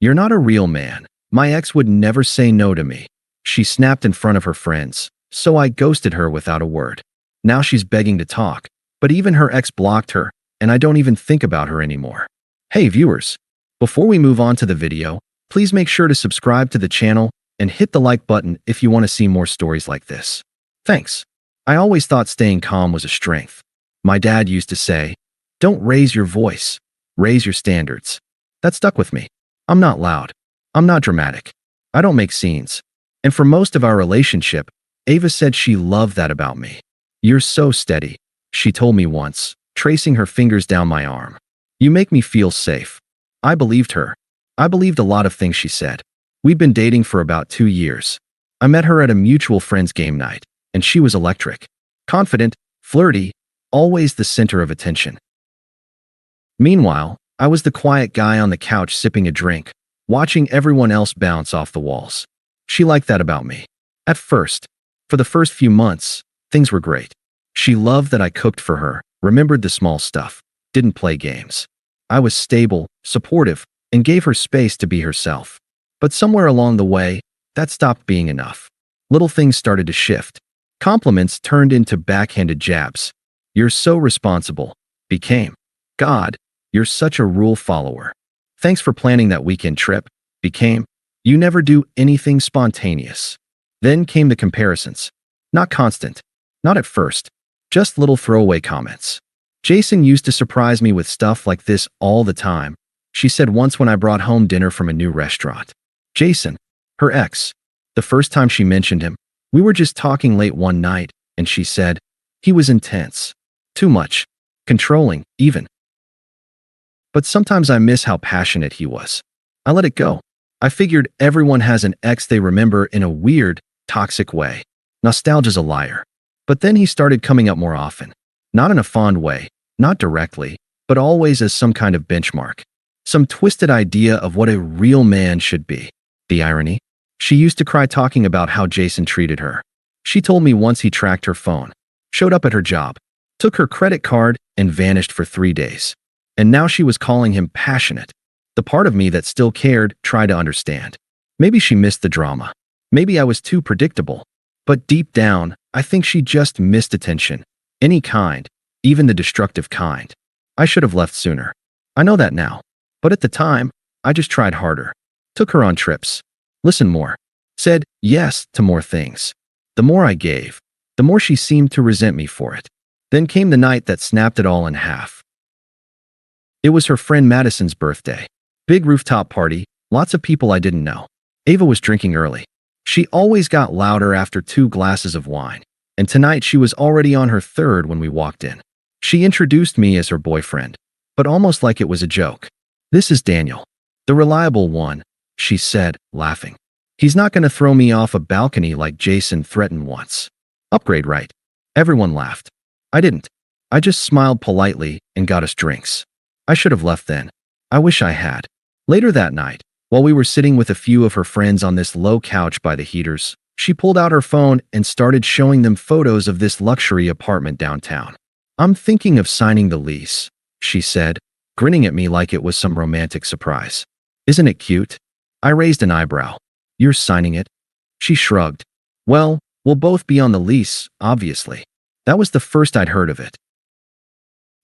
"You're not a real man. My ex would never say no to me." She snapped in front of her friends, so I ghosted her without a word. Now she's begging to talk, but even her ex blocked her, and I don't even think about her anymore. Hey viewers, before we move on to the video, please make sure to subscribe to the channel and hit the like button if you want to see more stories like this. Thanks. I always thought staying calm was a strength. My dad used to say, "Don't raise your voice, raise your standards." That stuck with me. I'm not loud. I'm not dramatic. I don't make scenes. And for most of our relationship, Ava said she loved that about me. "You're so steady," she told me once, tracing her fingers down my arm. "You make me feel safe." I believed her. I believed a lot of things she said. We'd been dating for about 2 years. I met her at a mutual friend's game night, and she was electric. Confident, flirty, always the center of attention. Meanwhile, I was the quiet guy on the couch sipping a drink, watching everyone else bounce off the walls. She liked that about me. At first. For the first few months, things were great. She loved that I cooked for her, remembered the small stuff, didn't play games. I was stable, supportive, and gave her space to be herself. But somewhere along the way, that stopped being enough. Little things started to shift. Compliments turned into backhanded jabs. "You're so responsible," became, "God, you're such a rule follower." "Thanks for planning that weekend trip," became, "You never do anything spontaneous." Then came the comparisons. Not constant. Not at first. Just little throwaway comments. "Jason used to surprise me with stuff like this all the time," she said once when I brought home dinner from a new restaurant. Jason, her ex. The first time she mentioned him, we were just talking late one night, and she said, "He was intense. Too much. Controlling, even." But sometimes I miss how passionate he was. I let it go. I figured everyone has an ex they remember in a weird, toxic way. Nostalgia's a liar. But then he started coming up more often. Not in a fond way, not directly, but always as some kind of benchmark. Some twisted idea of what a real man should be. The irony? She used to cry talking about how Jason treated her. She told me once he tracked her phone, showed up at her job, took her credit card, and vanished for 3 days. And now she was calling him passionate. The part of me that still cared tried to understand. Maybe she missed the drama. Maybe I was too predictable. But deep down, I think she just missed attention. Any kind, even the destructive kind. I should have left sooner. I know that now. But at the time, I just tried harder. Took her on trips. Listened more. Said yes to more things. The more I gave, the more she seemed to resent me for it. Then came the night that snapped it all in half. It was her friend Madison's birthday. Big rooftop party, lots of people I didn't know. Ava was drinking early. She always got louder after 2 glasses of wine, and tonight she was already on her 3rd when we walked in. She introduced me as her boyfriend, but almost like it was a joke. "This is Daniel, the reliable one," she said, laughing. "He's not going to throw me off a balcony like Jason threatened once. Upgrade, right?" Everyone laughed. I didn't. I just smiled politely and got us drinks. I should have left then. I wish I had. Later that night, while we were sitting with a few of her friends on this low couch by the heaters, she pulled out her phone and started showing them photos of this luxury apartment downtown. "I'm thinking of signing the lease," she said, grinning at me like it was some romantic surprise. "Isn't it cute?" I raised an eyebrow. "You're signing it?" She shrugged. "Well, we'll both be on the lease, obviously." That was the first I'd heard of it.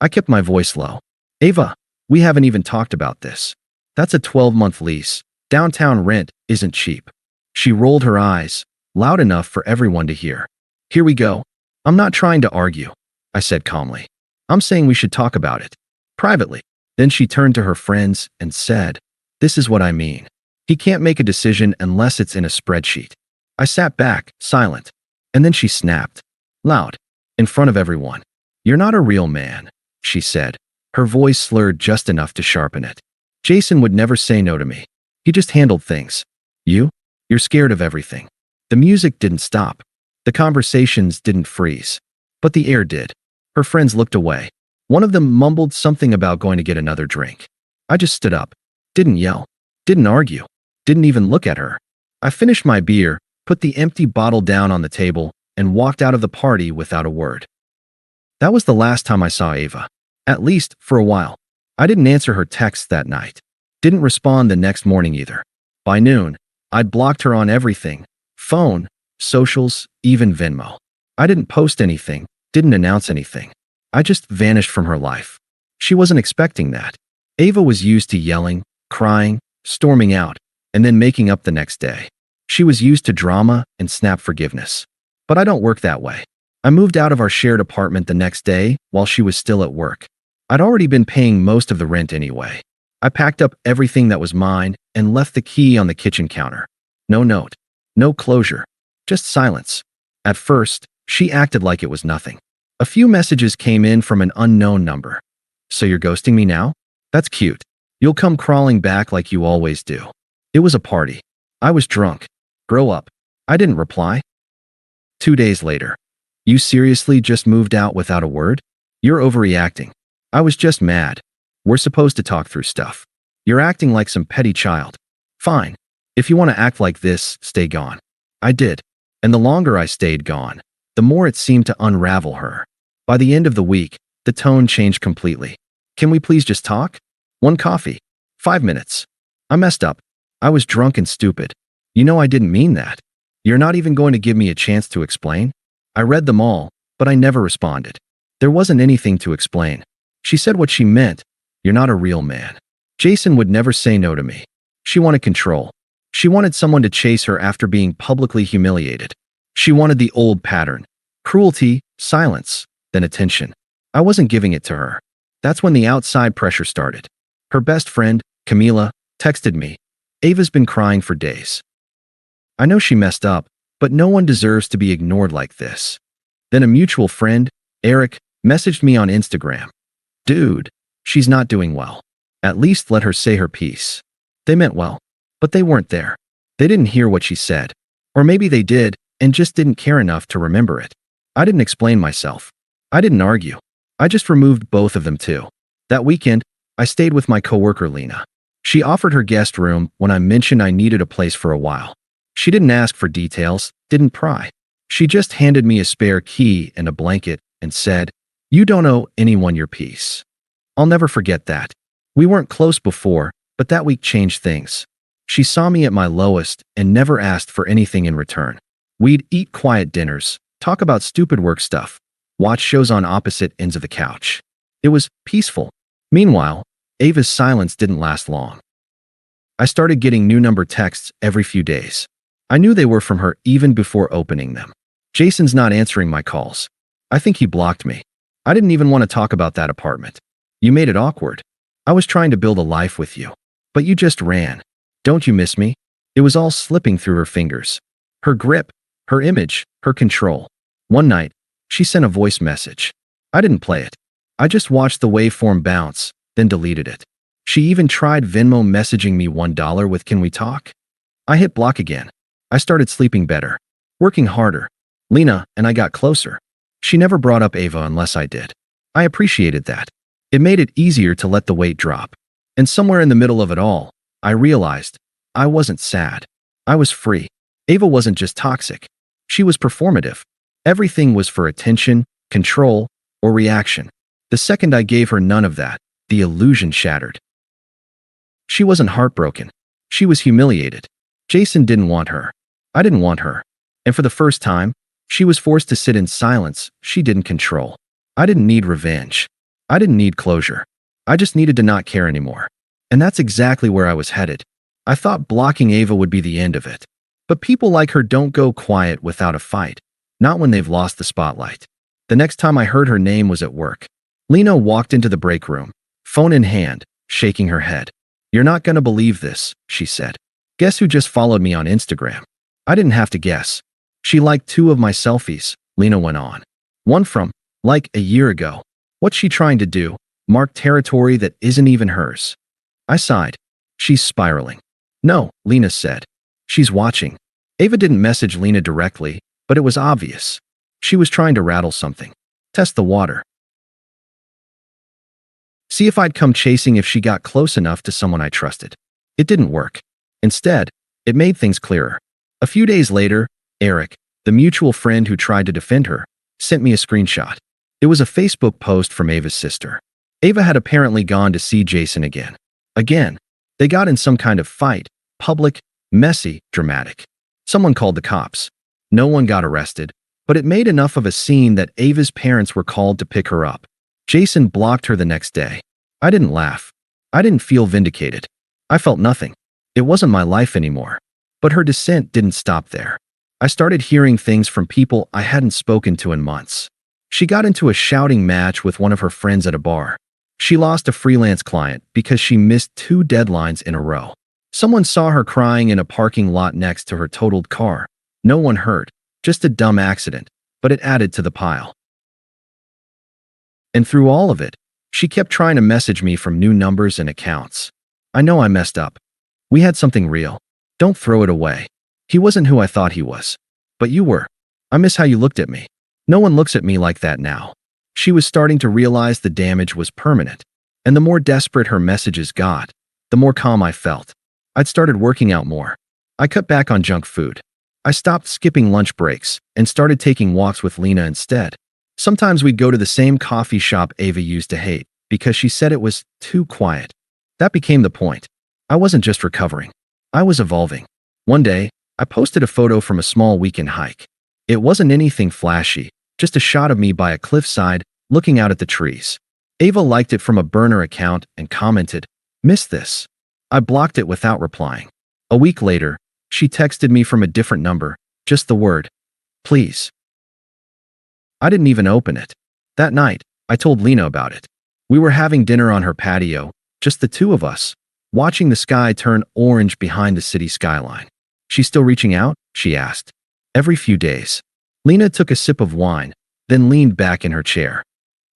I kept my voice low. "Ava, we haven't even talked about this. That's a 12-month lease. Downtown rent isn't cheap." She rolled her eyes, loud enough for everyone to hear. "Here we go. I'm not trying to argue," I said calmly. "I'm saying we should talk about it. Privately." Then she turned to her friends and said, "This is what I mean. He can't make a decision unless it's in a spreadsheet." I sat back, silent. And then she snapped. Loud. In front of everyone. "You're not a real man," she said. Her voice slurred just enough to sharpen it. "Jason would never say no to me. He just handled things. You're scared of everything." The music didn't stop. The conversations didn't freeze. But the air did. Her friends looked away. One of them mumbled something about going to get another drink. I just stood up. Didn't yell. Didn't argue. Didn't even look at her. I finished my beer, put the empty bottle down on the table, and walked out of the party without a word. That was the last time I saw Ava. At least, for a while. I didn't answer her texts that night. Didn't respond the next morning either. By noon, I'd blocked her on everything: phone, socials, even Venmo. I didn't post anything, didn't announce anything. I just vanished from her life. She wasn't expecting that. Ava was used to yelling, crying, storming out, and then making up the next day. She was used to drama and snap forgiveness. But I don't work that way. I moved out of our shared apartment the next day while she was still at work. I'd already been paying most of the rent anyway. I packed up everything that was mine and left the key on the kitchen counter. No note, no closure, just silence. At first, she acted like it was nothing. A few messages came in from an unknown number. "So you're ghosting me now? That's cute. You'll come crawling back like you always do." It was a party. I was drunk. Grow up. I didn't reply. 2 days later. "You seriously just moved out without a word? You're overreacting." I was just mad. "We're supposed to talk through stuff. You're acting like some petty child." "Fine. If you want to act like this, stay gone." I did. And the longer I stayed gone, the more it seemed to unravel her. By the end of the week, the tone changed completely. "Can we please just talk? One coffee. 5 minutes. I messed up. I was drunk and stupid. You know I didn't mean that. You're not even going to give me a chance to explain?" I read them all, but I never responded. There wasn't anything to explain. She said what she meant. "You're not a real man." Jason would never say no to me. She wanted control. She wanted someone to chase her after being publicly humiliated. She wanted the old pattern: cruelty, silence, then attention. I wasn't giving it to her. That's when the outside pressure started. Her best friend, Camila, texted me, "Ava's been crying for days." I know she messed up, but no one deserves to be ignored like this. Then a mutual friend, Eric, messaged me on Instagram. "Dude, she's not doing well. At least let her say her piece." They meant well, but they weren't there. They didn't hear what she said. Or maybe they did and just didn't care enough to remember it. I didn't explain myself. I didn't argue. I just removed both of them too. That weekend, I stayed with my coworker Lena. She offered her guest room when I mentioned I needed a place for a while. She didn't ask for details, didn't pry. She just handed me a spare key and a blanket and said, "You don't owe anyone your peace." I'll never forget that. We weren't close before, but that week changed things. She saw me at my lowest and never asked for anything in return. We'd eat quiet dinners, talk about stupid work stuff, watch shows on opposite ends of the couch. It was peaceful. Meanwhile, Ava's silence didn't last long. I started getting new number texts every few days. I knew they were from her even before opening them. "Jason's not answering my calls. I think he blocked me. I didn't even want to talk about that apartment. You made it awkward. I was trying to build a life with you. But you just ran. Don't you miss me?" It was all slipping through her fingers. Her grip, her image, her control. One night, she sent a voice message. I didn't play it. I just watched the waveform bounce, then deleted it. She even tried Venmo messaging me $1 with "Can we talk?" I hit block again. I started sleeping better, working harder. Lena and I got closer. She never brought up Ava unless I did. I appreciated that. It made it easier to let the weight drop. And somewhere in the middle of it all, I realized I wasn't sad. I was free. Ava wasn't just toxic. She was performative. Everything was for attention, control, or reaction. The second I gave her none of that, the illusion shattered. She wasn't heartbroken. She was humiliated. Jason didn't want her. I didn't want her. And for the first time, she was forced to sit in silence she didn't control. I didn't need revenge. I didn't need closure. I just needed to not care anymore. And that's exactly where I was headed. I thought blocking Ava would be the end of it. But people like her don't go quiet without a fight. Not when they've lost the spotlight. The next time I heard her name was at work. Lena walked into the break room, phone in hand, shaking her head. "You're not gonna believe this," she said. "Guess who just followed me on Instagram?" I didn't have to guess. "She liked 2 of my selfies," Lena went on. "One from, like, a year ago. What's she trying to do? Mark territory that isn't even hers?" I sighed. "She's spiraling." "No," Lena said. "She's watching." Ava didn't message Lena directly, but it was obvious. She was trying to rattle something. Test the water. See if I'd come chasing if she got close enough to someone I trusted. It didn't work. Instead, it made things clearer. A few days later, Eric, the mutual friend who tried to defend her, sent me a screenshot. It was a Facebook post from Ava's sister. Ava had apparently gone to see Jason again. Again. They got in some kind of fight, public, messy, dramatic. Someone called the cops. No one got arrested, but it made enough of a scene that Ava's parents were called to pick her up. Jason blocked her the next day. I didn't laugh. I didn't feel vindicated. I felt nothing. It wasn't my life anymore. But her descent didn't stop there. I started hearing things from people I hadn't spoken to in months. She got into a shouting match with one of her friends at a bar. She lost a freelance client because she missed 2 deadlines in a row. Someone saw her crying in a parking lot next to her totaled car. No one hurt, just a dumb accident, but it added to the pile. And through all of it, she kept trying to message me from new numbers and accounts. I know I messed up. We had something real. Don't throw it away. He wasn't who I thought he was. But you were. I miss how you looked at me. No one looks at me like that now. She was starting to realize the damage was permanent. And the more desperate her messages got, the more calm I felt. I'd started working out more. I cut back on junk food. I stopped skipping lunch breaks and started taking walks with Lena instead. Sometimes we'd go to the same coffee shop Ava used to hate because she said it was too quiet. That became the point. I wasn't just recovering. I was evolving. One day, I posted a photo from a small weekend hike. It wasn't anything flashy, just a shot of me by a cliffside looking out at the trees. Ava liked it from a burner account and commented, "Missed this." I blocked it without replying. A week later, she texted me from a different number, just the word, "Please." I didn't even open it. That night, I told Lena about it. We were having dinner on her patio, just the two of us, watching the sky turn orange behind the city skyline. "She's still reaching out?" she asked. "Every few days." Lena took a sip of wine, then leaned back in her chair.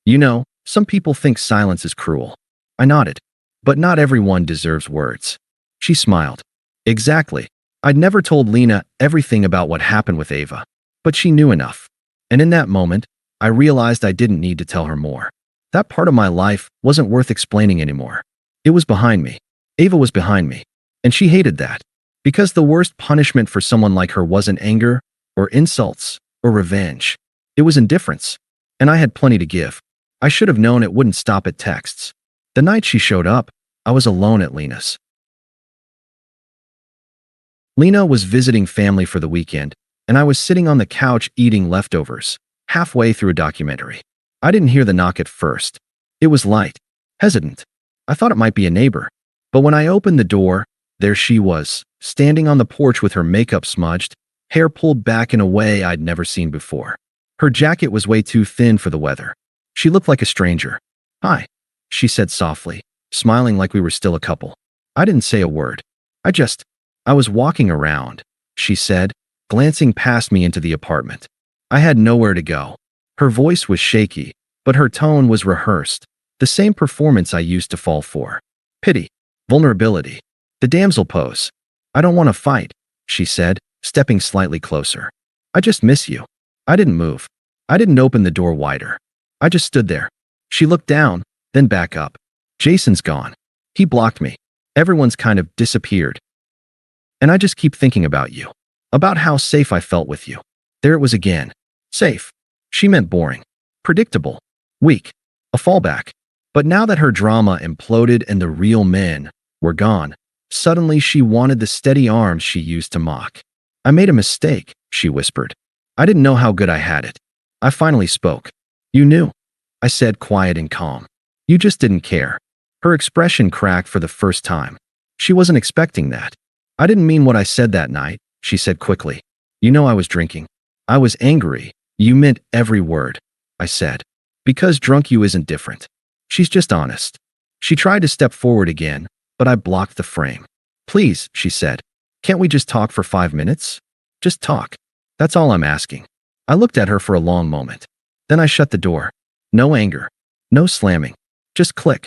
"You know, some people think silence is cruel." I nodded. "But not everyone deserves words." She smiled. "Exactly. I'd never told Lena everything about what happened with Ava, but she knew enough. And in that moment, I realized I didn't need to tell her more. That part of my life wasn't worth explaining anymore. It was behind me. Ava was behind me. And she hated that. Because the worst punishment for someone like her wasn't anger, or insults, or revenge. It was indifference. And I had plenty to give. I should have known it wouldn't stop at texts. The night she showed up, I was alone at Lena's. Lena was visiting family for the weekend, and I was sitting on the couch eating leftovers, halfway through a documentary. I didn't hear the knock at first. It was light, hesitant. I thought it might be a neighbor. But when I opened the door, there she was, standing on the porch with her makeup smudged, hair pulled back in a way I'd never seen before. Her jacket was way too thin for the weather. She looked like a stranger. "Hi," she said softly, smiling like we were still a couple. I didn't say a word. I was walking around," she said, glancing past me into the apartment. I had nowhere to go. Her voice was shaky, but her tone was rehearsed, the same performance I used to fall for. Pity, vulnerability, the damsel pose. "I don't want to fight," she said, stepping slightly closer. "I just miss you." I didn't move. I didn't open the door wider. I just stood there. She looked down, then back up. "Jason's gone. He blocked me. Everyone's kind of disappeared. And I just keep thinking about you. About how safe I felt with you." There it was again. Safe. She meant boring. Predictable. Weak. A fallback. But now that her drama imploded and the real men were gone, suddenly she wanted the steady arms she used to mock. "I made a mistake," she whispered. I didn't know how good I had it. I finally spoke. "You knew," I said, quiet and calm. "You just didn't care." Her expression cracked for the first time. She wasn't expecting that. "I didn't mean what I said that night," she said quickly. "You know I was drinking." I was angry. "You meant every word," I said. "Because drunk you isn't different." She's just honest. She tried to step forward again, but I blocked the frame. "Please," she said. "Can't we just talk for 5 minutes? Just talk. That's all I'm asking." I looked at her for a long moment. Then I shut the door. No anger. No slamming. Just click.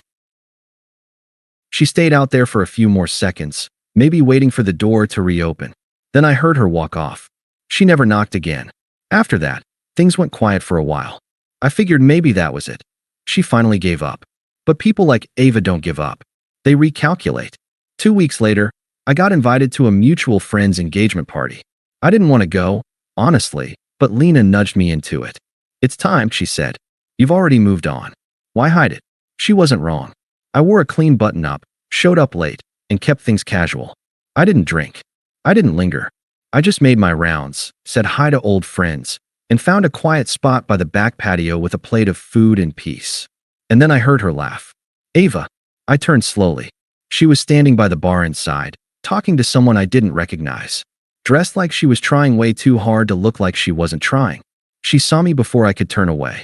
She stayed out there for a few more seconds, maybe waiting for the door to reopen. Then I heard her walk off. She never knocked again. After that, things went quiet for a while. I figured maybe that was it. She finally gave up. But people like Ava don't give up. They recalculate. 2 weeks later, I got invited to a mutual friend's engagement party. I didn't want to go, honestly, but Lena nudged me into it. "It's time," she said. "You've already moved on. Why hide it?" She wasn't wrong. I wore a clean button-up, showed up late, and kept things casual. I didn't drink. I didn't linger. I just made my rounds, said hi to old friends, and found a quiet spot by the back patio with a plate of food and peace. And then I heard her laugh. Ava. I turned slowly. She was standing by the bar inside, talking to someone I didn't recognize. Dressed like she was trying way too hard to look like she wasn't trying. She saw me before I could turn away.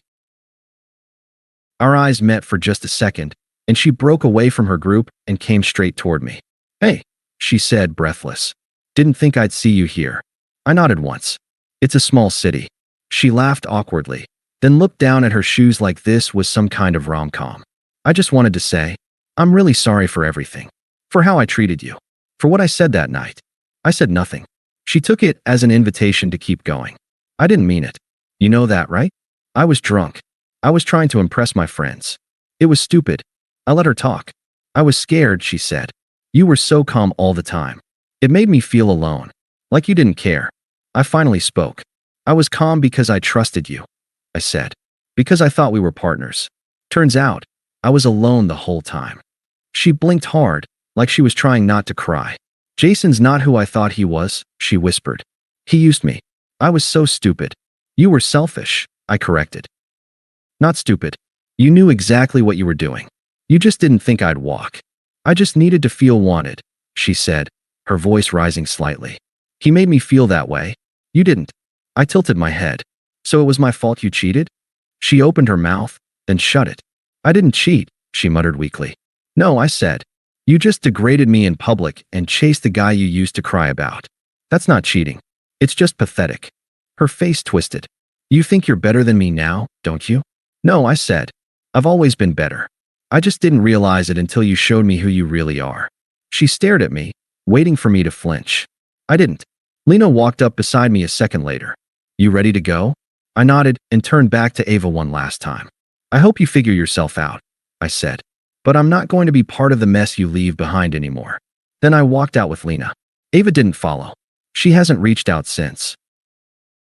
Our eyes met for just a second, and she broke away from her group and came straight toward me. Hey, she said, breathless. Didn't think I'd see you here. I nodded once. It's a small city. She laughed awkwardly, then looked down at her shoes like this was some kind of rom-com. I just wanted to say, I'm really sorry for everything. For how I treated you. For what I said that night. I said nothing. She took it as an invitation to keep going. I didn't mean it. You know that, right? I was drunk. I was trying to impress my friends. It was stupid. I let her talk. I was scared, she said. You were so calm all the time. It made me feel alone. Like you didn't care. I finally spoke. I was calm because I trusted you. I said. Because I thought we were partners. Turns out, I was alone the whole time. She blinked hard, like she was trying not to cry. Jason's not who I thought he was, she whispered. He used me. I was so stupid. You were selfish, I corrected. Not stupid. You knew exactly what you were doing. You just didn't think I'd walk. I just needed to feel wanted, she said, her voice rising slightly. He made me feel that way. You didn't. I tilted my head. So it was my fault you cheated? She opened her mouth, then shut it. I didn't cheat, she muttered weakly. No, I said. You just degraded me in public and chased the guy you used to cry about. That's not cheating. It's just pathetic. Her face twisted. You think you're better than me now, don't you? No, I said. I've always been better. I just didn't realize it until you showed me who you really are. She stared at me, waiting for me to flinch. I didn't. Lena walked up beside me a second later. You ready to go? I nodded and turned back to Ava one last time. I hope you figure yourself out, I said. But I'm not going to be part of the mess you leave behind anymore. Then I walked out with Lena. Ava didn't follow. She hasn't reached out since.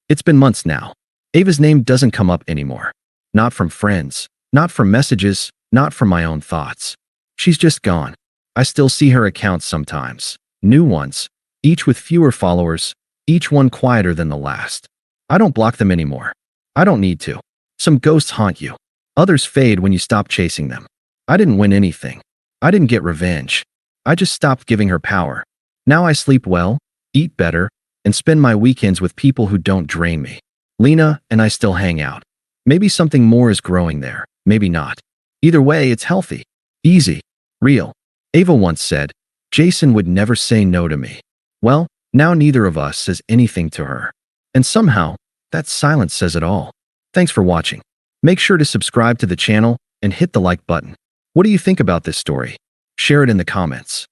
It's been months now. Ava's name doesn't come up anymore. Not from friends, not from messages, not from my own thoughts. She's just gone. I still see her accounts sometimes. New ones, each with fewer followers, each one quieter than the last. I don't block them anymore. I don't need to. Some ghosts haunt you. Others fade when you stop chasing them. I didn't win anything. I didn't get revenge. I just stopped giving her power. Now I sleep well, eat better, and spend my weekends with people who don't drain me. Lena and I still hang out. Maybe something more is growing there, maybe not. Either way, it's healthy, easy, real. Ava once said, Jason would never say no to me. Well, now neither of us says anything to her. And somehow, that silence says it all. Thanks for watching. Make sure to subscribe to the channel and hit the like button. What do you think about this story? Share it in the comments.